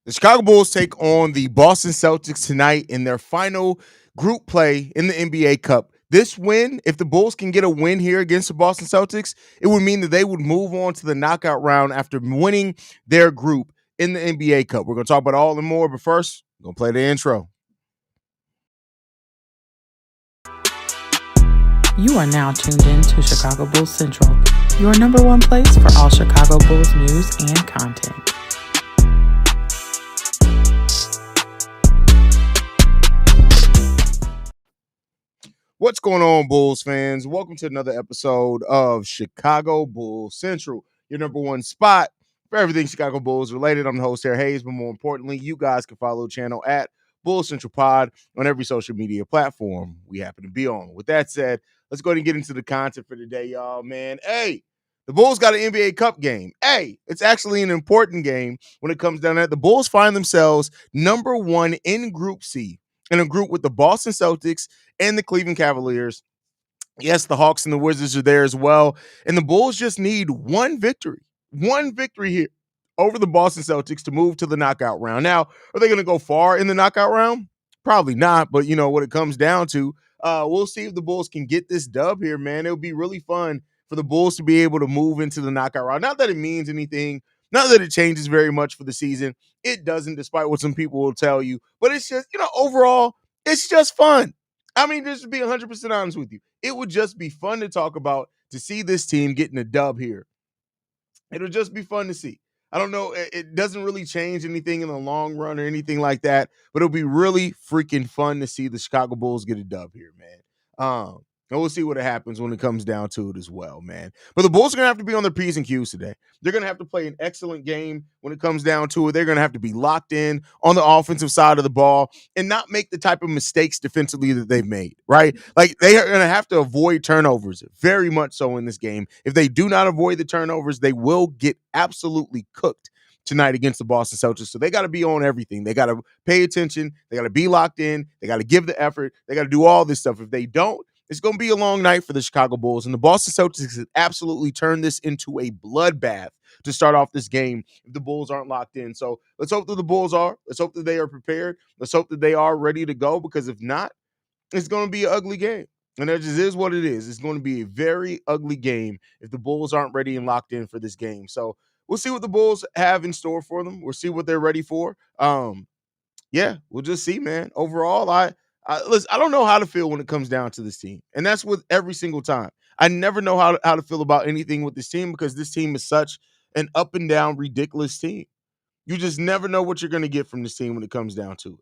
The Chicago Bulls take on the Boston Celtics tonight in their final group play in the NBA Cup. This win, if the Bulls can get a win here against the Boston Celtics, it would mean that they would move on to the knockout round after winning their group in the NBA Cup. We're going to talk about all and more, but first, we're going to play the intro. You are now tuned in to Chicago Bulls Central, your number one place for all Chicago Bulls news and content. What's going on, Bulls fans? Welcome to another episode of Chicago Bulls Central, your number one spot for everything Chicago Bulls related. I'm the host here, Haize, but more importantly, you guys can follow the channel at Bulls Central Pod on every social media platform we happen to be on. With that said, let's go ahead and get into the content for today, y'all, man. Hey, the Bulls got an NBA Cup game. Hey, it's actually an important game when it comes down to that. The Bulls find themselves number one in Group C, in a group with the Boston Celtics and the Cleveland Cavaliers. Yes, the Hawks and the Wizards are there as well. And the Bulls just need one victory here over the Boston Celtics to move to the knockout round. Now, are they going to go far in the knockout round? Probably not, but you know what it comes down to. We'll see if the Bulls can get this dub here, man. It'll be really fun for the Bulls to be able to move into the knockout round. Not that it means anything, not that it changes very much for the season. It doesn't, despite what some people will tell you. But it's just, overall, it's just fun. I mean, just to be 100% honest with you, it would just be fun to talk about, to see this team getting a dub here. It'll just be fun to see. I don't know. It doesn't really change anything in the long run or anything like that, but it'll be really freaking fun to see the Chicago Bulls get a dub here, man. And we'll see what happens when it comes down to it as well, man. But the Bulls are going to have to be on their P's and Q's today. They're going to have to play an excellent game when it comes down to it. They're going to have to be locked in on the offensive side of the ball and not make the type of mistakes defensively that they've made, right? Like, they are going to have to avoid turnovers very much so in this game. If they do not avoid the turnovers, they will get absolutely cooked tonight against the Boston Celtics. So they got to be on everything. They got to pay attention. They got to be locked in. They got to give the effort. They got to do all this stuff. If they don't, it's going to be a long night for the Chicago Bulls, and the Boston Celtics have absolutely turned this into a bloodbath to start off this game if the Bulls aren't locked in. So let's hope that the Bulls are. Let's hope that they are prepared. Let's hope that they are ready to go, because if not, it's going to be an ugly game. And that just is what it is. It's going to be a very ugly game if the Bulls aren't ready and locked in for this game. So we'll see what the Bulls have in store for them. We'll see what they're ready for. Yeah, we'll just see, man. Overall, listen, I don't know how to feel when it comes down to this team. And that's with every single time. I never know how to feel about anything with this team, because this team is such an up and down, ridiculous team. You just never know what you're going to get from this team when it comes down to it.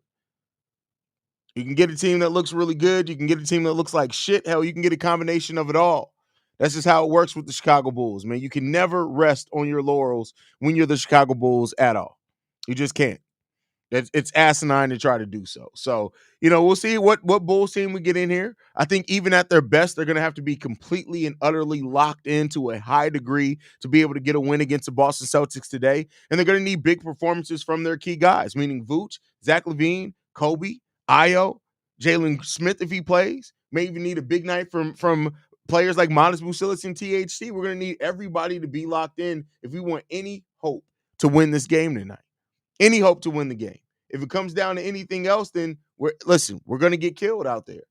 You can get a team that looks really good. You can get a team that looks like shit. Hell, you can get a combination of it all. That's just how it works with the Chicago Bulls, man. You can never rest on your laurels when you're the Chicago Bulls at all. You just can't. It's asinine to try to do so. So, we'll see what Bulls team we get in here. I think even at their best, they're going to have to be completely and utterly locked into a high degree to be able to get a win against the Boston Celtics today. And they're going to need big performances from their key guys, meaning Vooch, Zach LaVine, Kobe, Ayo, Jalen Smith if he plays. May even need a big night from players like Modest Bucelis and THC. We're going to need everybody to be locked in if we want any hope to win this game tonight. Any hope to win the game. If it comes down to anything else, then we're going to get killed out there.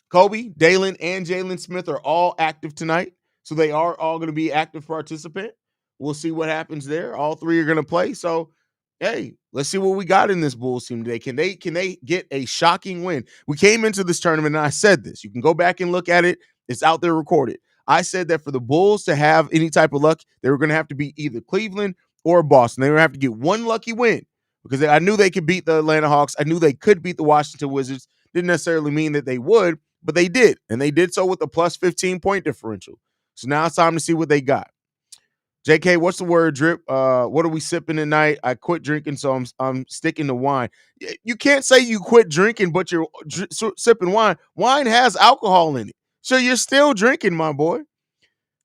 Kobe, Dalen, and Jalen Smith are all active tonight, so they are all going to be active participant. We'll see what happens there. All three are going to play. So, hey, let's see what we got in this Bulls team today. Can they get a shocking win? We came into this tournament, and I said this. You can go back and look at it. It's out there recorded. I said that for the Bulls to have any type of luck, they were going to have to be either Cleveland or Boston. They were going to have to get one lucky win, because I knew they could beat the Atlanta Hawks. I knew they could beat the Washington Wizards. Didn't necessarily mean that they would, but they did. And they did so with a plus 15-point differential. So now it's time to see what they got. JK, what's the word, Drip? What are we sipping tonight? I quit drinking, so I'm sticking to wine. You can't say you quit drinking, but you're sipping wine. Wine has alcohol in it. So you're still drinking, my boy.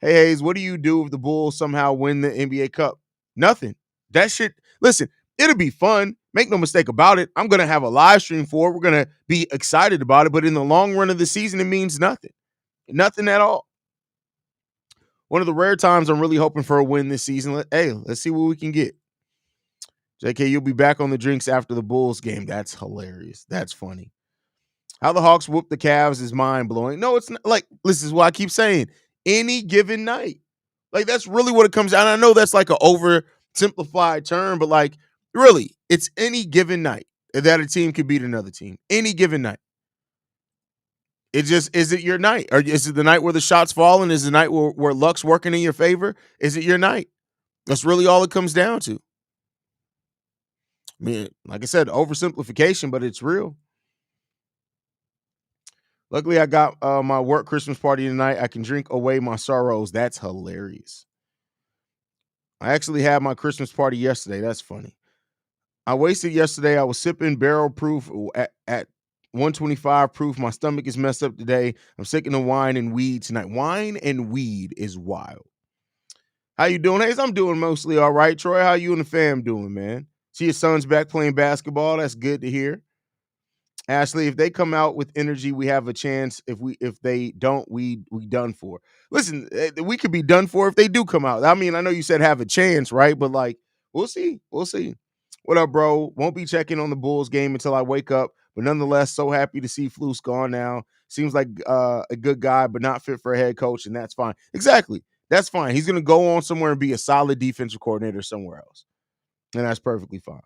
Hey, Haize, what do you do if the Bulls somehow win the NBA Cup? Nothing. That shit, listen, it'll be fun. Make no mistake about it. I'm going to have a live stream for it. We're going to be excited about it. But in the long run of the season, it means nothing. Nothing at all. One of the rare times I'm really hoping for a win this season. Let's see what we can get. JK, you'll be back on the drinks after the Bulls game. That's hilarious. That's funny. How the Hawks whoop the Cavs is mind blowing. No, it's not. Like, this is what I keep saying. Any given night. Like, that's really what it comes down. I know that's like an oversimplified term, but like, really, it's any given night that a team could beat another team. Any given night. It just, is it your night? Or is it the night where the shots fall? And is it the night where luck's working in your favor? Is it your night? That's really all it comes down to. I mean, like I said, oversimplification, but it's real. Luckily, I got my work Christmas party tonight. I can drink away my sorrows. That's hilarious. I actually had my Christmas party yesterday. That's funny. I wasted yesterday. I was sipping barrel proof at 125 proof. My stomach is messed up today. I'm sick of the wine and weed tonight. Wine and weed is wild. How you doing, Haize? I'm doing mostly all right. Troy, how you and the fam doing, man? See your son's back playing basketball. That's good to hear. Ashley, if they come out with energy, we have a chance. If they don't, we done for. Listen, we could be done for if they do come out. I mean, I know you said have a chance, right? But like, we'll see. We'll see. What up, bro? Won't be checking on the Bulls game until I wake up. But nonetheless, so happy to see Flus gone now. Seems like a good guy, but not fit for a head coach, and that's fine. Exactly. That's fine. He's gonna go on somewhere and be a solid defensive coordinator somewhere else. And that's perfectly fine.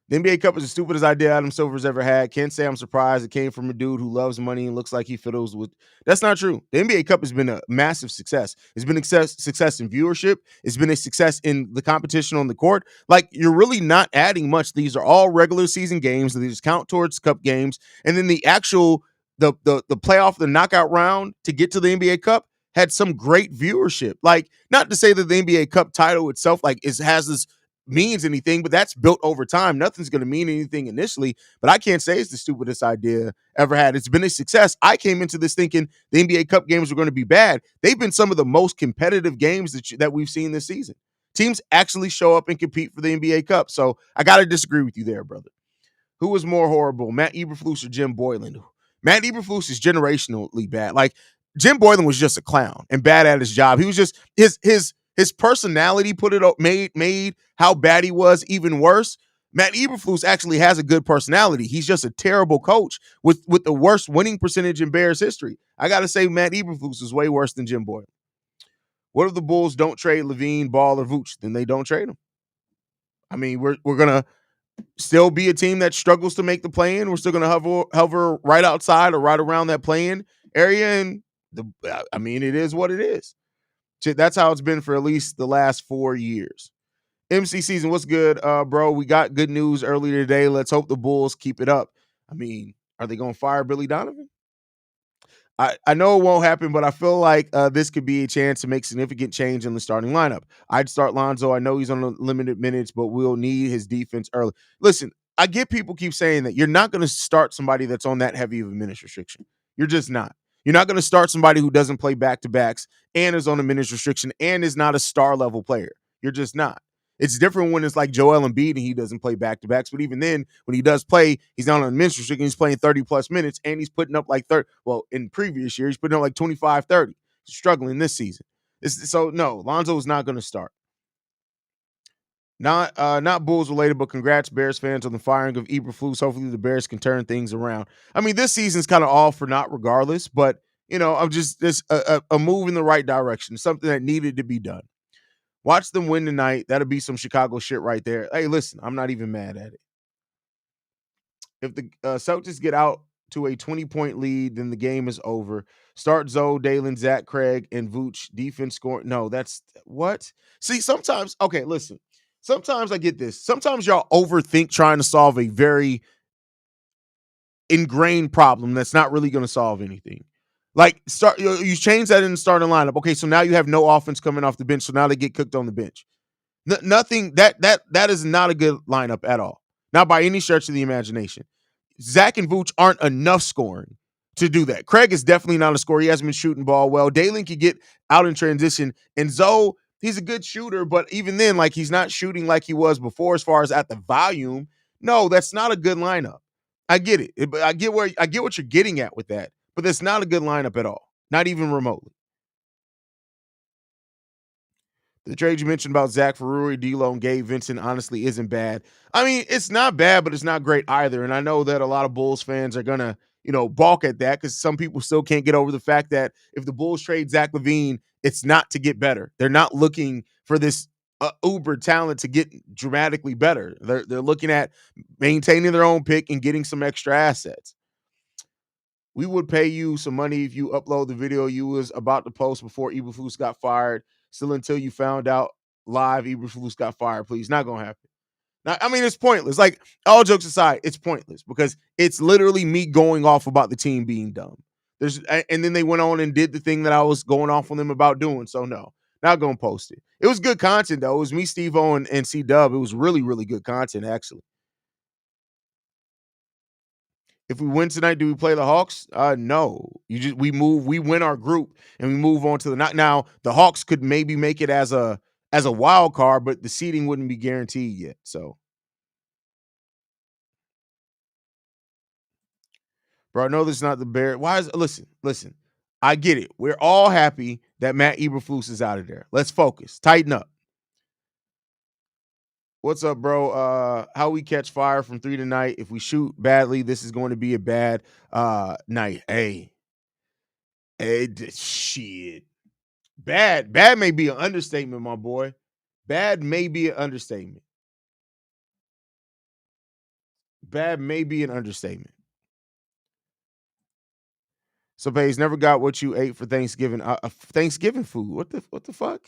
The NBA Cup is the stupidest idea Adam Silver's ever had. Can't say I'm surprised. It came from a dude who loves money and looks like he fiddles with. That's not true. The NBA Cup has been a massive success. It's been a success in viewership. It's been a success in the competition on the court. Like, you're really not adding much. These are all regular season games. They just count towards cup games. And then the actual the playoff, the knockout round to get to the NBA Cup had some great viewership. Like, not to say that the NBA Cup title itself has this means anything, but that's built over time. Nothing's going to mean anything initially, but I can't say it's the stupidest idea ever had. It's been a success. I came into this thinking the NBA Cup games were going to be bad. They've been some of the most competitive games that we've seen this season. Teams actually show up and compete for the NBA Cup. So I got to disagree with you there, brother. Who was more horrible, Matt Eberflus or Jim Boylan? Matt Eberflus is generationally bad. Like, Jim Boylan was just a clown and bad at his job. He was just his personality made how bad he was even worse. Matt Eberflus actually has a good personality. He's just a terrible coach with the worst winning percentage in Bears history. I got to say, Matt Eberflus is way worse than Jim Boylan. What if the Bulls don't trade Levine, Ball, or Vooch? Then they don't trade him. I mean, we're gonna still be a team that struggles to make the play-in. We're still gonna hover right outside or right around that play-in area, and it is what it is. That's how it's been for at least the last 4 years. MC season, what's good, bro? We got good news earlier today. Let's hope the Bulls keep it up. I mean, are they going to fire Billy Donovan? I know it won't happen, but I feel like this could be a chance to make significant change in the starting lineup. I'd start Lonzo. I know he's on limited minutes, but we'll need his defense early. Listen, I get people keep saying that you're not going to start somebody that's on that heavy of a minutes restriction. You're just not. You're not going to start somebody who doesn't play back-to-backs and is on a minutes restriction and is not a star-level player. You're just not. It's different when it's like Joel Embiid and he doesn't play back-to-backs. But even then, when he does play, he's not on a minutes restriction. He's playing 30-plus minutes, and he's putting up like 30. Well, in previous years, he's putting up like 25, 30. He's struggling this season. So, no, Lonzo is not going to start. Not Bulls related, but congrats, Bears fans, on the firing of Eberflus. Hopefully the Bears can turn things around. I mean, this season's kind of all for naught regardless, but, I'm just a move in the right direction, something that needed to be done. Watch them win tonight. That'll be some Chicago shit right there. Hey, listen, I'm not even mad at it. If the Celtics get out to a 20-point lead, then the game is over. Start Zoe, Dalen, Zach, Craig, and Vooch. Defense scoring. No, that's what? See, sometimes, okay, listen. Sometimes I get this. Sometimes y'all overthink trying to solve a very ingrained problem that's not really going to solve anything. Like, you change that in the starting lineup. Okay, so now you have no offense coming off the bench, so now they get cooked on the bench. Nothing that is not a good lineup at all. Not by any stretch of the imagination. Zach and Vooch aren't enough scoring to do that. Craig is definitely not a scorer. He hasn't been shooting ball well. Dalen can get out in transition, and Zoe, he's a good shooter, but even then, like, he's not shooting like he was before as far as at the volume. No, that's not a good lineup. I get it. I get what you're getting at with that. But that's not a good lineup at all. Not even remotely. The trade you mentioned about Zach Ferruri, D'Lo, and Gabe Vincent honestly isn't bad. I mean, it's not bad, but it's not great either. And I know that a lot of Bulls fans are gonna, balk at that because some people still can't get over the fact that if the Bulls trade Zach LaVine, it's not to get better. They're not looking for this uber talent to get dramatically better. They're looking at maintaining their own pick and getting some extra assets. We would pay you some money if you upload the video you was about to post before Eberflus got fired. Still until you found out live Eberflus got fired, please. Not gonna happen. Now, I mean, it's pointless. Like, all jokes aside, it's pointless because it's literally me going off about the team being dumb. And then they went on and did the thing that I was going off on them about doing. So no, not gonna post it. It was good content though. It was me, Steve O, and C Dub. It was really, really good content actually. If we win tonight, do we play the Hawks? No. We win our group and we move on to the not now. The Hawks could maybe make it as a wild card, but the seeding wouldn't be guaranteed yet. So, bro, I know this is not the Bears. Why is listen? I get it. We're all happy that Matt Eberflus is out of there. Let's focus. Tighten up. What's up, bro? How we catch fire from 3 tonight? If we shoot badly, this is going to be a bad night. Hey, shit. Bad may be an understatement, my boy. Bad may be an understatement. Bad may be an understatement. So, Paige, never got what you ate for Thanksgiving. Thanksgiving food. What the fuck?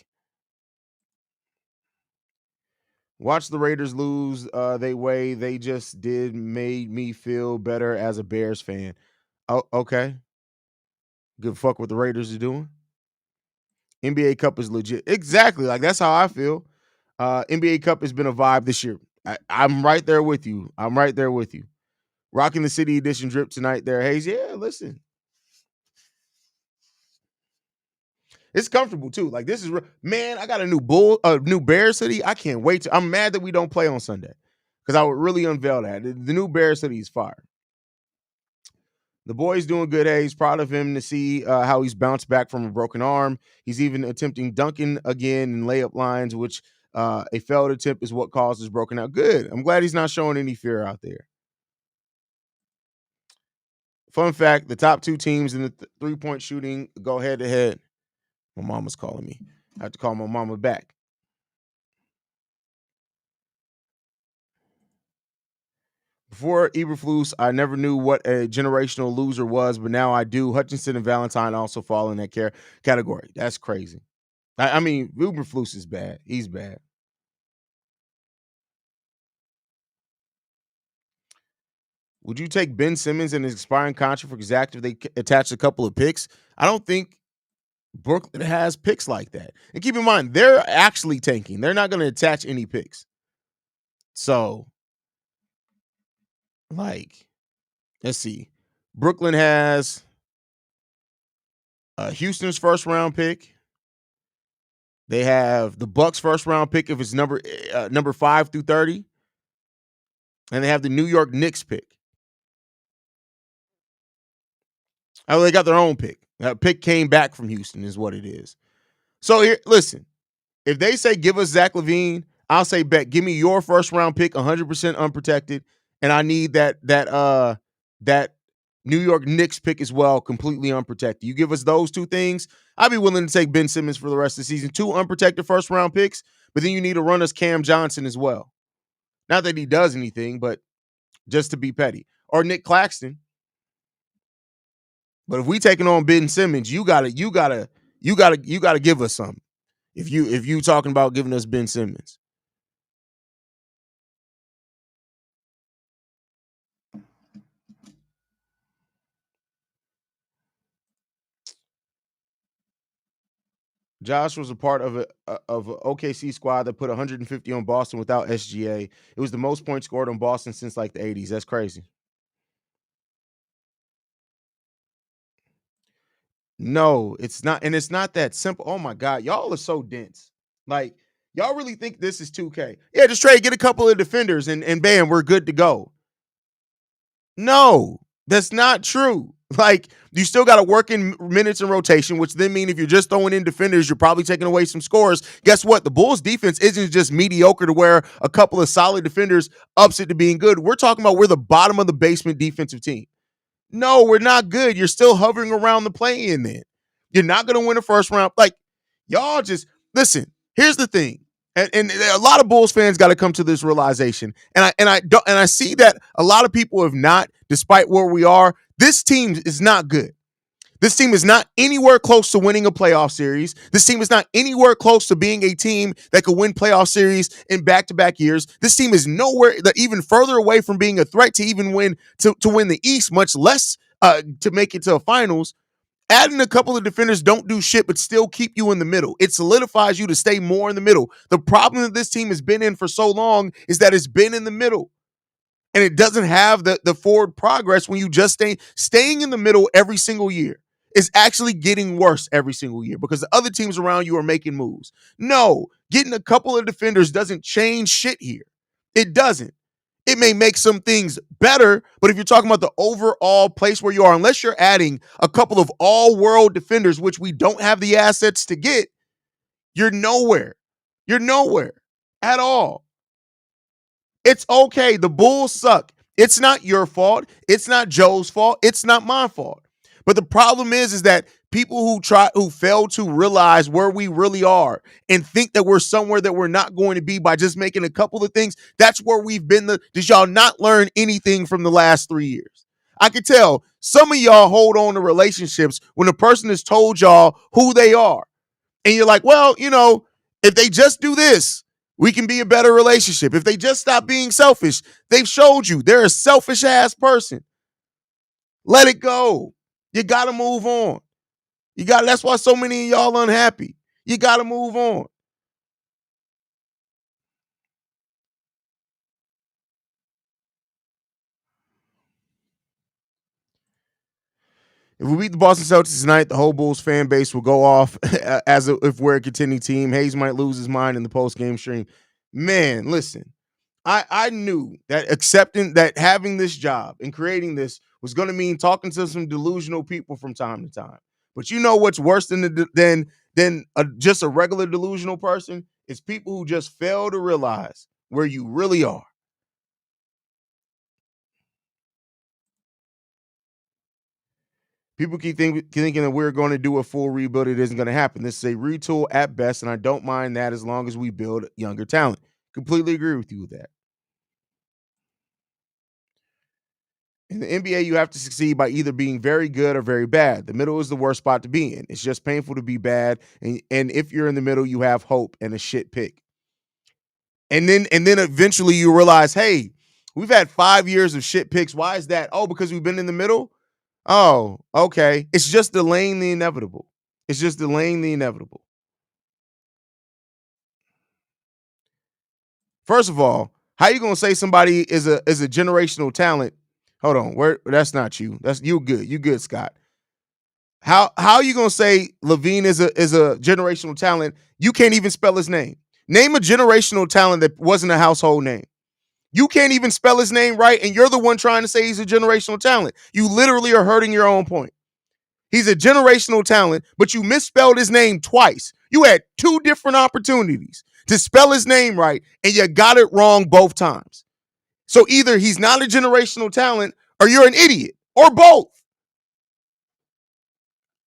Watch the Raiders lose. They way they just did made me feel better as a Bears fan. Oh, okay. Good fuck what the Raiders are doing. NBA Cup is legit. Exactly. Like that's how I feel. NBA Cup has been a vibe this year. I'm right there with you. I'm right there with you. Rocking the City Edition drip tonight there, Haize. Yeah, listen. It's comfortable too. Like this is man, I got a new Bear City. I can't wait to. I'm mad that we don't play on Sunday because I would really unveil that. The new Bear City is fire. The boy's doing good. Hey, he's proud of him to see how he's bounced back from a broken arm. He's even attempting dunking again in layup lines, which a failed attempt is what causes broken out. Good. I'm glad he's not showing any fear out there. Fun fact, the top two teams in the three-point shooting go head-to-head. My mama's calling me. I have to call my mama back. Before Eberflus, I never knew what a generational loser was, but now I do. Hutchinson and Valentine also fall in that category. That's crazy. I mean, Eberflus is bad. He's bad. Would you take Ben Simmons and his expiring contract for Zach if they attach a couple of picks? I don't think Brooklyn has picks like that. And keep in mind, they're actually tanking. They're not going to attach any picks. So, like, let's see. Brooklyn has Houston's first round pick. They have the Bucks first round pick if it's number 5 through 30. And they have the New York Knicks pick. Oh, they got their own pick. That pick came back from Houston is what it is. So here, listen, if they say give us Zach LaVine, I'll say bet. Give me your first round pick, 100% unprotected, and I need that New York Knicks pick as well, completely unprotected. You give us those two things, I'd be willing to take Ben Simmons for the rest of the season. 2 unprotected first round picks, but then you need to run us Cam Johnson as well. Not that he does anything, but just to be petty. Or Nick Claxton. But if we taking on Ben Simmons, you gotta give us something. If you talking about giving us Ben Simmons. Josh was a part of a OKC squad that put 150 on Boston without SGA. It was the most points scored on Boston since like the 80s. That's crazy. No, it's not, and it's not that simple. Oh my God, y'all are so dense. Like, y'all really think this is 2K? Yeah, just trade, get a couple of defenders, and bam, we're good to go. No, that's not true. Like, you still got to work in minutes and rotation, which then mean if you're just throwing in defenders, you're probably taking away some scores. Guess what? The Bulls defense isn't just mediocre to where a couple of solid defenders ups it to being good. We're talking about we're the bottom of the basement defensive team. No, we're not good. You're still hovering around the play-in then. You're not going to win a first round. Like, y'all just listen. Here's the thing. And a lot of Bulls fans got to come to this realization. And I see that a lot of people have not, despite where we are. This team is not good. This team is not anywhere close to winning a playoff series. This team is not anywhere close to being a team that could win playoff series in back-to-back years. This team is nowhere, even further away from being a threat to even win to win the East, much less to make it to a finals. Adding a couple of defenders don't do shit, but still keep you in the middle. It solidifies you to stay more in the middle. The problem that this team has been in for so long is that it's been in the middle. And it doesn't have the forward progress when you just staying in the middle every single year. Is actually getting worse every single year because the other teams around you are making moves. No, getting a couple of defenders doesn't change shit here. It doesn't. It may make some things better, but if you're talking about the overall place where you are, unless you're adding a couple of all-world defenders, which we don't have the assets to get, you're nowhere. You're nowhere at all. It's okay. The Bulls suck. It's not your fault. It's not Joe's fault. It's not my fault. But the problem is that people who fail to realize where we really are and think that we're somewhere that we're not going to be by just making a couple of things, that's where we've been. Did y'all not learn anything from the last 3 years? I could tell some of y'all hold on to relationships when a person has told y'all who they are. And you're like, well, if they just do this, we can be a better relationship. If they just stop being selfish, they've showed you they're a selfish ass person. Let it go. You got to move on. That's why so many of y'all unhappy. You got to move on. If we beat the Boston Celtics tonight, the whole Bulls fan base will go off as if we're a contending team. Haize might lose his mind in the post-game stream. Man, listen, I knew that accepting that having this job and creating this was going to mean talking to some delusional people from time to time. But you know what's worse than just a regular delusional person? It's people who just fail to realize where you really are. People keep thinking that we're going to do a full rebuild. It isn't going to happen. This is a retool at best, and I don't mind that as long as we build younger talent. Completely agree with you with that. In the NBA, you have to succeed by either being very good or very bad. The middle is the worst spot to be in. It's just painful to be bad, and if you're in the middle, you have hope and a shit pick. And then eventually you realize, hey, we've had 5 years of shit picks. Why is that? Oh, because we've been in the middle. Oh, okay. It's just delaying the inevitable. It's just delaying the inevitable. First of all, how you gonna say somebody is a generational talent? Hold on, that's not you. That's you good. You good, Scott. How are you gonna say Levine is a generational talent? You can't even spell his name. Name a generational talent that wasn't a household name. You can't even spell his name right, and you're the one trying to say he's a generational talent. You literally are hurting your own point. He's a generational talent, but you misspelled his name twice. You had 2 different opportunities to spell his name right, and you got it wrong both times. So either he's not a generational talent or you're an idiot, or both.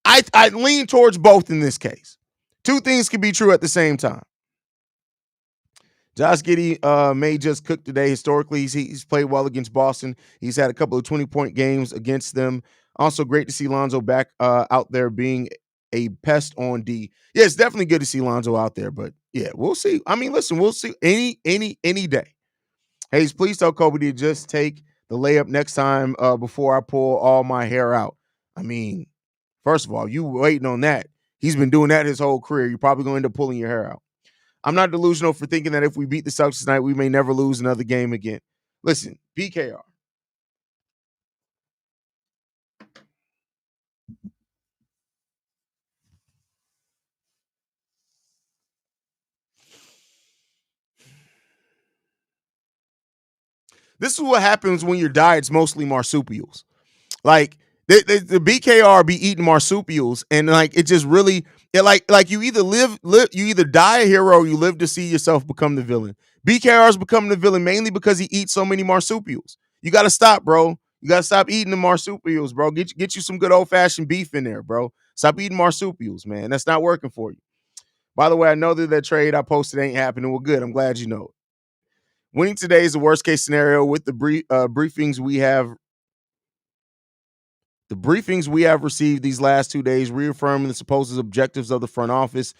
I lean towards both in this case. 2 things can be true at the same time. Josh Giddey may just cook today. Historically, he's played well against Boston. He's had a couple of 20-point games against them. Also, great to see Lonzo back out there being a pest on D. Yeah, it's definitely good to see Lonzo out there, but yeah, we'll see. I mean, listen, we'll see any day. Haize, please tell Kobe to just take the layup next time before I pull all my hair out. I mean, first of all, you waiting on that. He's been doing that his whole career. You're probably going to end up pulling your hair out. I'm not delusional for thinking that if we beat the Celtics tonight, we may never lose another game again. Listen, BKR. This is what happens when your diet's mostly marsupials. Like, The BKR be eating marsupials, and like it just really, like you either you either die a hero or you live to see yourself become the villain. BKR is becoming the villain mainly because he eats so many marsupials. You got to stop, bro. You got to stop eating the marsupials, bro. Get you some good old fashioned beef in there, bro. Stop eating marsupials, man. That's not working for you. By the way, I know that trade I posted ain't happening. Well, good. I'm glad you know it. Winning today is the worst case scenario with the briefings we have. The briefings we have received these last 2 days reaffirming the supposed objectives of the front office.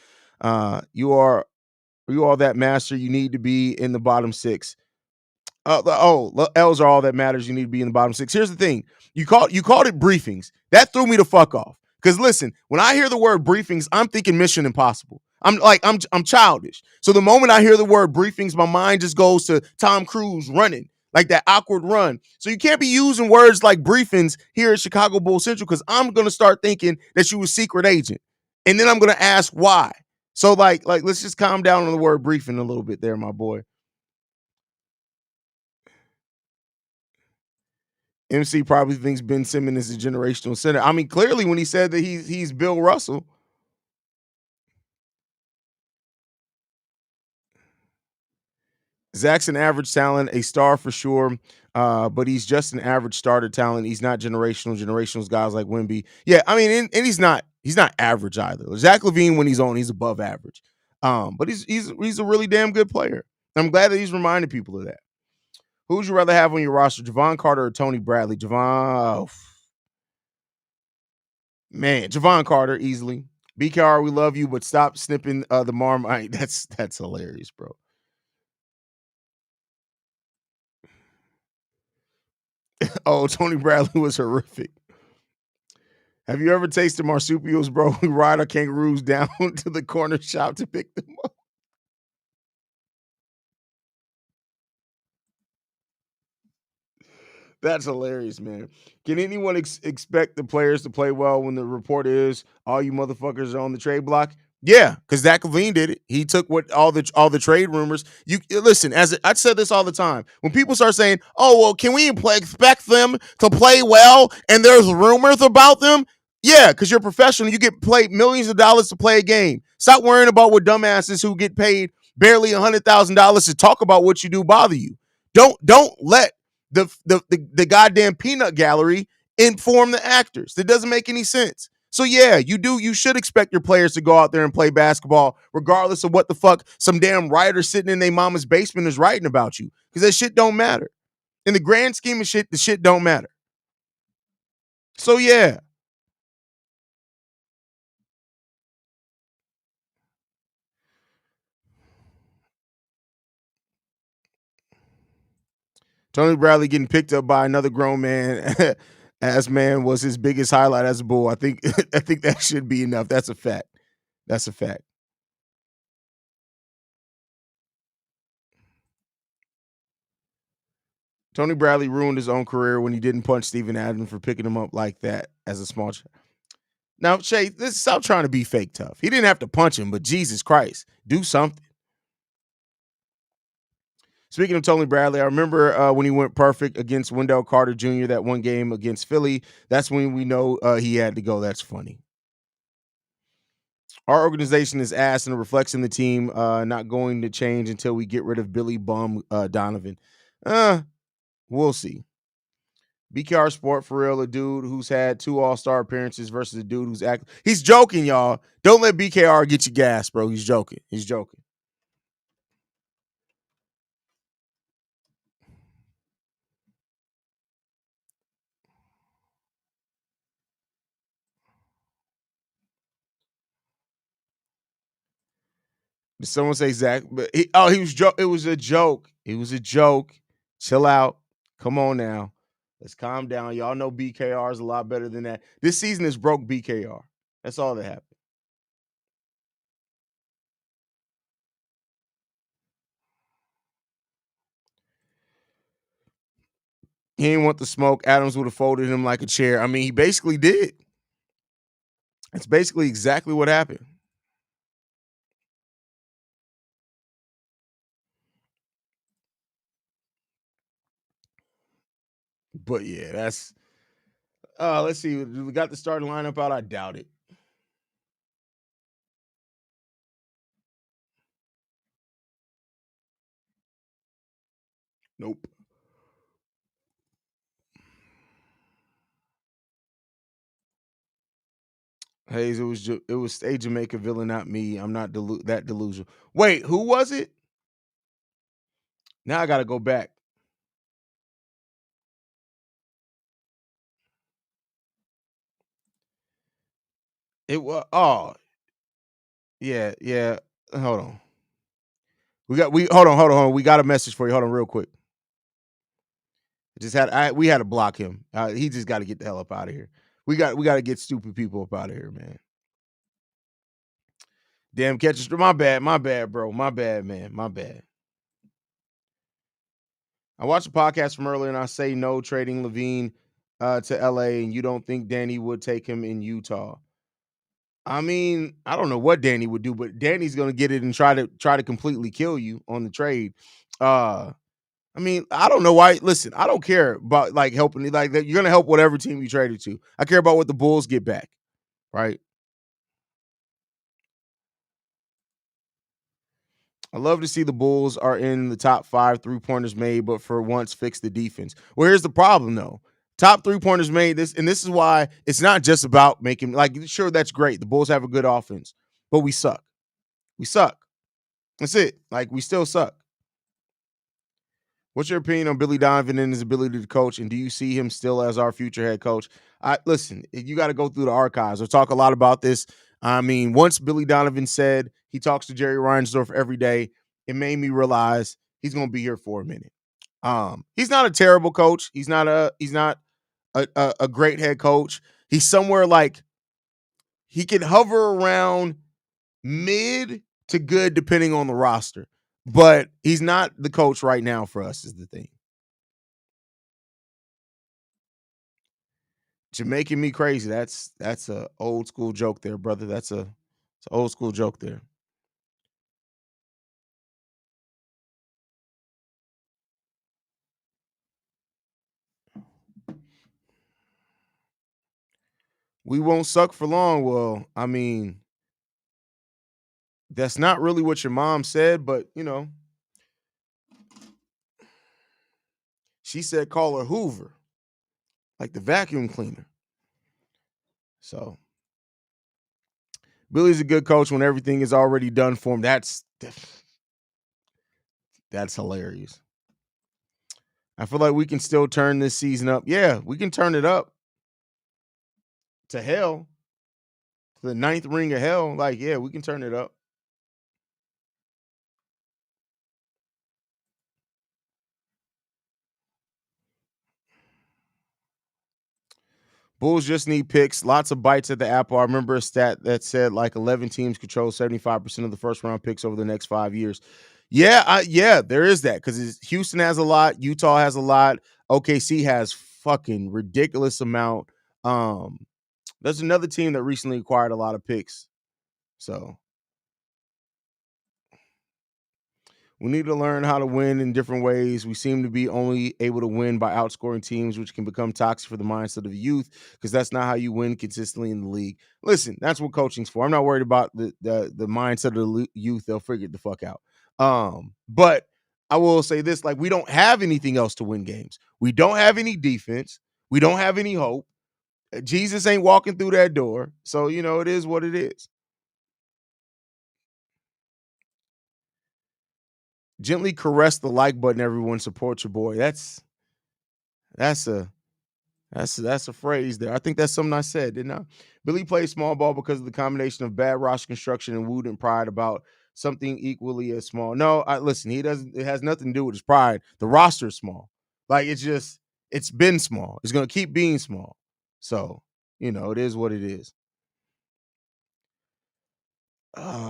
You are that master you need to be in the bottom six. L's are all that matters. You need to be in the bottom six. Here's the thing: you called it briefings. That threw me the fuck off. Because listen, when I hear the word briefings, I'm thinking Mission Impossible. I'm childish. So the moment I hear the word briefings, my mind just goes to Tom Cruise running like that awkward run. So you can't be using words like briefings here at Chicago Bull Central because I'm gonna start thinking that you a secret agent, and then I'm gonna ask why. So like let's just calm down on the word briefing a little bit there, my boy. MC probably thinks Ben Simmons is a generational center. I mean, clearly when he said that he's Bill Russell. Zach's an average talent, a star for sure, but he's just an average starter talent. He's not generational. Generationals guys like Wemby. Yeah, I mean, and he's not average either. Zach LaVine, when he's on, he's above average. But he's a really damn good player. I'm glad that he's reminding people of that. Who would you rather have on your roster, Javon Carter or Tony Bradley? Javon Carter easily. BKR, we love you, but stop snipping the Marmite. That's hilarious, bro. Oh, Tony Bradley was horrific. Have you ever tasted marsupials, bro? We ride our kangaroos down to the corner shop to pick them up. That's hilarious, man. Can anyone expect the players to play well when the report is all you motherfuckers are on the trade block? Yeah, because Zach Levine did it. He took what all the trade rumors. You listen, I said this all the time. When people start saying, "Oh, well, can we expect them to play well?" and there's rumors about them, yeah, because you're a professional. You get paid millions of dollars to play a game. Stop worrying about what dumbasses who get paid barely $100,000 to talk about what you do bother you. Don't let the goddamn peanut gallery inform the actors. That doesn't make any sense. So yeah, you should expect your players to go out there and play basketball, regardless of what the fuck some damn writer sitting in their mama's basement is writing about you. Because that shit don't matter. In the grand scheme of shit, the shit don't matter. So yeah. Tony Bradley getting picked up by another grown man as man was his biggest highlight as a bull. I think I think that should be enough. That's a fact. That's a fact. Tony Bradley ruined his own career when he didn't punch Steven Adams for picking him up like that as a small child. Now, Shay, stop trying to be fake tough. He didn't have to punch him, but Jesus Christ, do something. Speaking of Tony Bradley, I remember when he went perfect against Wendell Carter Jr. that one game against Philly. That's when we know he had to go. That's funny. Our organization is ass and reflects in the team not going to change until we get rid of Billy Bum Donovan. We'll see. BKR Sport for real, a dude who's had 2 All-Star appearances versus a dude who's acting. He's joking, y'all. Don't let BKR get you gas, bro. He's joking. He's joking. Did someone say Zach? But he was joke. It was a joke. It was a joke. Chill out. Come on now. Let's calm down. Y'all know BKR is a lot better than that. This season is broke BKR. That's all that happened. He didn't want the smoke. Adams would have folded him like a chair. I mean, he basically did. That's basically exactly what happened. But yeah, Let's see. We got the starting lineup out. I doubt it. Nope. Haize, it was a Jamaica villain, not me. I'm not that delusional. Wait, who was it? Now I got to go back. It was yeah. Hold on. We hold on. We got a message for you. Hold on, real quick. We had to block him. He just got to get the hell up out of here. We got to get stupid people up out of here, man. Damn catches. My bad, bro. My bad, man. My bad. I watched a podcast from earlier and I say no trading Levine to LA, and you don't think Danny would take him in Utah. I mean, I don't know what Danny would do, but Danny's gonna get it and try to completely kill you on the trade. I mean, I don't know why. Listen, I don't care about like helping. Like you're gonna help whatever team you traded to. I care about what the Bulls get back, right? I love to see the Bulls are in the top 5 3-pointers made, but for once fix the defense. Well, here's the problem though. Top 3-pointers made and this is why it's not just about making like sure that's great. The Bulls have a good offense, but we suck. We suck. That's it. Like we still suck. What's your opinion on Billy Donovan and his ability to coach, and do you see him still as our future head coach? Listen, you got to go through the archives. We'll talk a lot about this. I mean, once Billy Donovan said he talks to Jerry Reinsdorf every day, it made me realize he's going to be here for a minute. He's not a terrible coach. He's not a great head coach. He's somewhere like he can hover around mid to good depending on the roster. But he's not the coach right now for us is the thing. Jamaican me crazy. That's a old school joke there, brother. It's an old school joke there. We won't suck for long. Well, I mean, that's not really what your mom said, but she said call her Hoover, like the vacuum cleaner. So Billy's a good coach when everything is already done for him. That's hilarious. I feel like we can still turn this season up. Yeah, we can turn it up to hell, to the 9th ring of hell. Like, yeah, we can turn it up. Bulls just need picks, lots of bites at the apple. I remember a stat that said like 11 teams control 75% of the first round picks over the next 5 years. Yeah, there is that because Houston has a lot, Utah has a lot, OKC has fucking ridiculous amount. There's another team that recently acquired a lot of picks. So we need to learn how to win in different ways. We seem to be only able to win by outscoring teams, which can become toxic for the mindset of youth because that's not how you win consistently in the league. Listen, that's what coaching's for. I'm not worried about the mindset of the youth. They'll figure it the fuck out. But I will say this, like we don't have anything else to win games. We don't have any defense. We don't have any hope. Jesus ain't walking through that door. So, it is what it is. Gently caress the like button. Everyone support your boy. That's a phrase there. I think that's something I said, didn't I? Billy plays small ball because of the combination of bad roster construction and wound and pride about something equally as small. No, listen. He doesn't. It has nothing to do with his pride. The roster is small. Like it's been small. It's gonna keep being small. So it is what it is.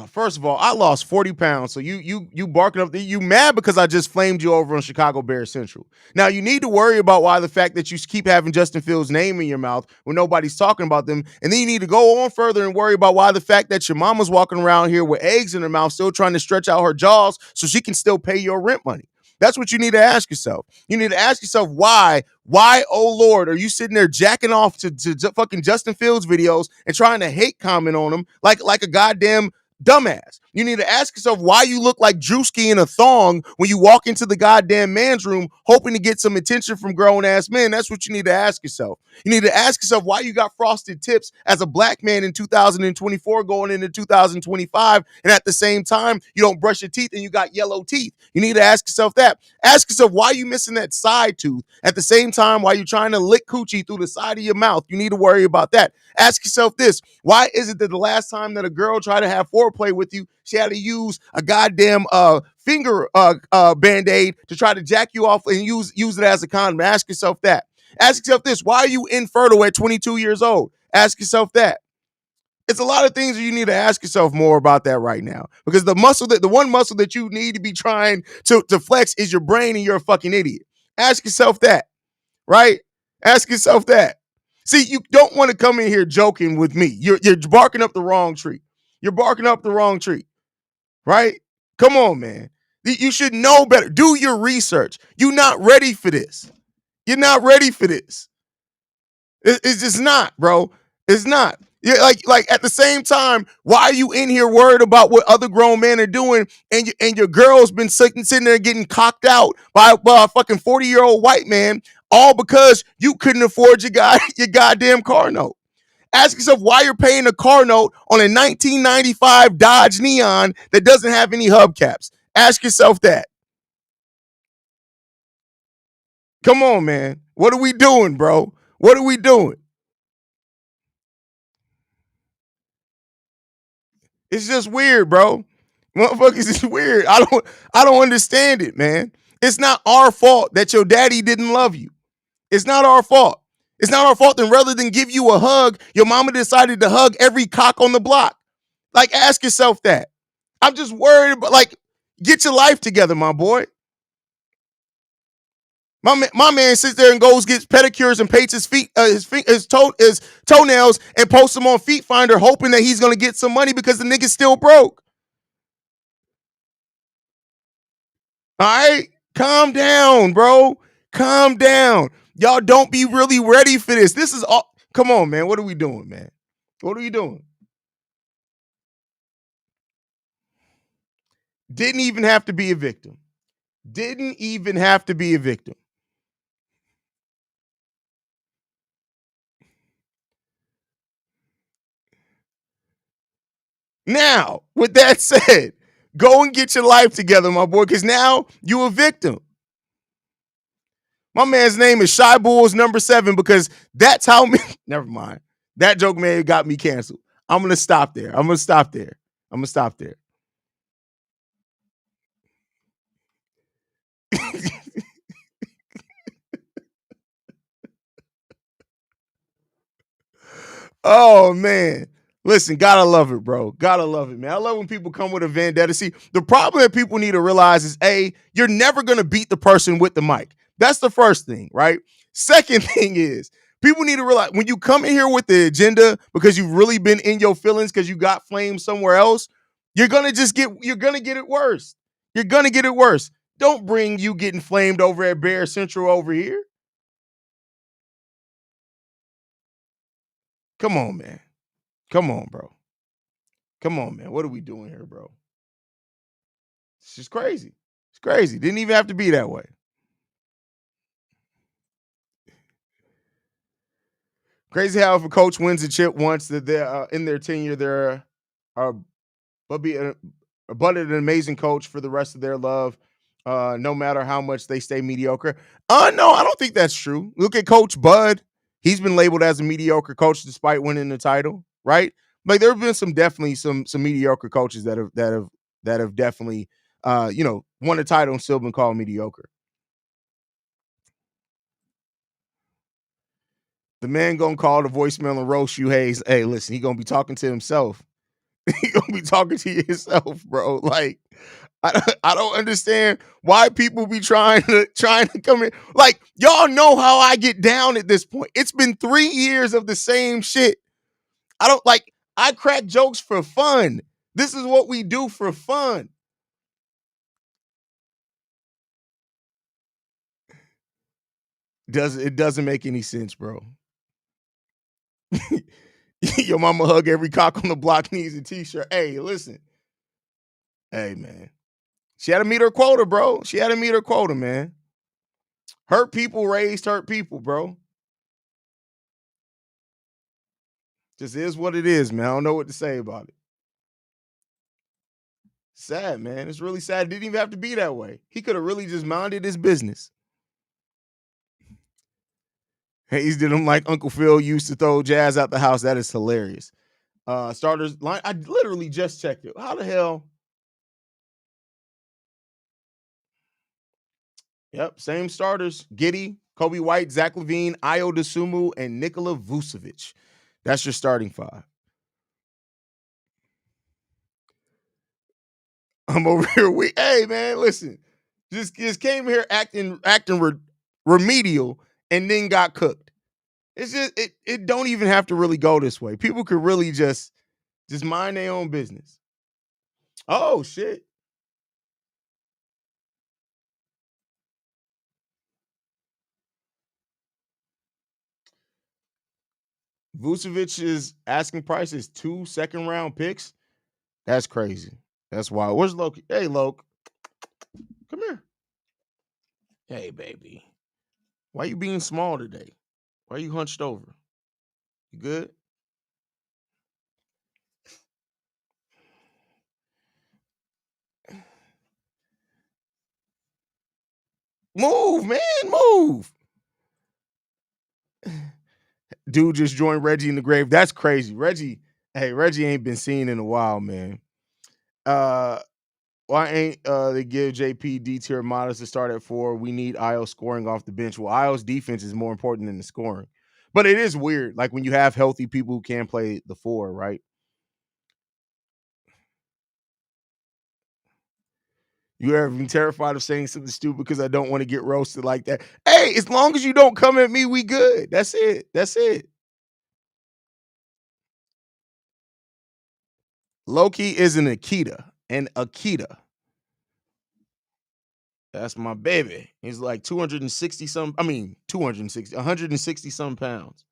First of all, I lost 40 pounds. So you barking up, you mad because I just flamed you over on Chicago Bears Central. Now you need to worry about why the fact that you keep having Justin Fields' name in your mouth when nobody's talking about them. And then you need to go on further and worry about why the fact that your mama's walking around here with eggs in her mouth, still trying to stretch out her jaws so she can still pay your rent money. That's what you need to ask yourself. You need to ask yourself why, oh Lord, are you sitting there jacking off to fucking Justin Fields videos and trying to hate comment on him like a goddamn dumbass? You need to ask yourself why you look like Drewski in a thong when you walk into the goddamn man's room hoping to get some attention from grown ass men. That's what you need to ask yourself. You need to ask yourself why you got frosted tips as a black man in 2024 going into 2025, and at the same time you don't brush your teeth and you got yellow teeth. You need to ask yourself that. Ask yourself why you missing that side tooth at the same time while you're trying to lick coochie through the side of your mouth. You need to worry about that. Ask yourself this: why is it that the last time that a girl tried to have foreplay with you, she had to use a goddamn finger band-aid to try to jack you off and use it as a condom? Ask yourself that. Ask yourself this: why are you infertile at 22 years old? Ask yourself that. It's a lot of things that you need to ask yourself more about that right now, because the one muscle that you need to be trying to flex is your brain, and you're a fucking idiot. Ask yourself that, right? Ask yourself that. See, you don't want to come in here joking with me. You're barking up the wrong tree. You're barking up the wrong tree, right? Come on, man. You should know better. Do your research. You're not ready for this. You're not ready for this. It's just not, bro. It's not. Yeah, like at the same time, why are you in here worried about what other grown men are doing, and your girl's been sitting there getting cocked out by a fucking 40-year-old white man, all because you couldn't afford your goddamn car note? Ask yourself why you're paying a car note on a 1995 Dodge Neon that doesn't have any hubcaps. Ask yourself that. Come on, man. What are we doing, bro? What are we doing? It's just weird, bro. Motherfuckers is weird. I don't understand it, man. It's not our fault that your daddy didn't love you. It's not our fault. It's not our fault. And rather than give you a hug, your mama decided to hug every cock on the block. Like, ask yourself that. I'm just worried about, like, get your life together, my boy. My man sits there and goes gets pedicures and paints his toenails and posts them on Feet Finder, hoping that he's gonna get some money because the nigga's still broke. All right, calm down, bro. Calm down. Y'all don't be really ready for this. This is all. Come on, man. What are we doing, man? What are we doing? Didn't even have to be a victim. Didn't even have to be a victim. Now, with that said, go and get your life together, my boy, because now you a victim. My man's name is Shy Bulls #7 because that's how me. Never mind. That joke may have got me canceled. I'm gonna stop there. I'm gonna stop there. I'm gonna stop there. Oh man. Listen, gotta love it, bro. Gotta love it, man. I love when people come with a vendetta. See, the problem that people need to realize is A, you're never gonna beat the person with the mic. That's the first thing, right? Second thing is people need to realize when you come in here with the agenda because you've really been in your feelings because you got flamed somewhere else, you're gonna get it worse. You're gonna get it worse. Don't bring you getting flamed over at Bear Central over here. Come on, man. Come on, bro. Come on, man. What are we doing here, bro? It's just crazy. It's crazy. Didn't even have to be that way. Crazy how if a coach wins a chip once that they're in their tenure, they're but be but an amazing coach for the rest of their love, no matter how much they stay mediocre. No, I don't think that's true. Look at Coach Bud. He's been labeled as a mediocre coach despite winning the title, right? Like there have been some mediocre coaches that have definitely won a title and still been called mediocre. The man gonna call the voicemail and roast you, Haize. Hey, listen, he gonna be talking to himself. He gonna be talking to yourself, bro. Like, I don't understand why people be trying to come in. Like, y'all know how I get down at this point. It's been 3 years of the same shit. I crack jokes for fun. This is what we do for fun. Doesn't make any sense, bro. Your mama hug every cock on the block needs a t-shirt. Hey, listen. Hey, man. She had to meet her quota, bro. She had to meet her quota, man. Hurt people raised hurt people, bro. Just is what it is, man. I don't know what to say about it. Sad, man. It's really sad. It didn't even have to be that way. He could have really just minded his business. Haize did him like Uncle Phil used to throw Jazz out the house. That is hilarious. Starters line. I literally just checked it. How the hell? Yep, same starters. Giddey, Kobe White, Zach LaVine, Ayo Dosunmu, and Nikola Vucevic. That's your starting five. I'm over here. Hey, man, listen. Just came here acting remedial and then got cooked. It's just it don't even have to really go this way. People could really just mind their own business. Oh shit. Vucevic's asking price is 2 second-round picks. That's crazy. That's wild. Where's Loki? Hey, Loke. Come here. Hey, baby. Why you being small today? Why you hunched over? You good? Move, man. Move. Dude just joined Reggie in the grave. That's crazy. Reggie ain't been seen in a while, man. Why ain't they give JP D-tier models to start at 4? We need Ayo scoring off the bench. Well, Ayo's defense is more important than the scoring. But it is weird, like when you have healthy people who can play the 4, right? You ever been terrified of saying something stupid because I don't want to get roasted like that? Hey, as long as you don't come at me, we good. That's it. That's it. Loki is an Akita. That's my baby. He's like 260 some. I mean, 160 some pounds.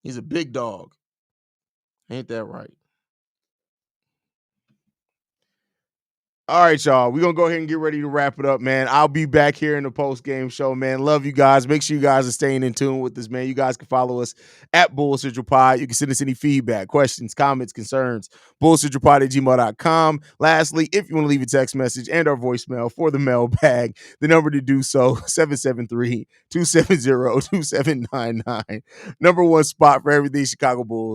He's a big dog. Ain't that right? All right, y'all. We're going to go ahead and get ready to wrap it up, man. I'll be back here in the post-game show, man. Love you guys. Make sure you guys are staying in tune with us, man. You guys can follow us at Bull Central Pod. You can send us any feedback, questions, comments, concerns, bullcentralpod@gmail.com. Lastly, if you want to leave a text message and our voicemail for the mailbag, the number to do so, 773-270-2799. Number one spot for everything Chicago Bulls.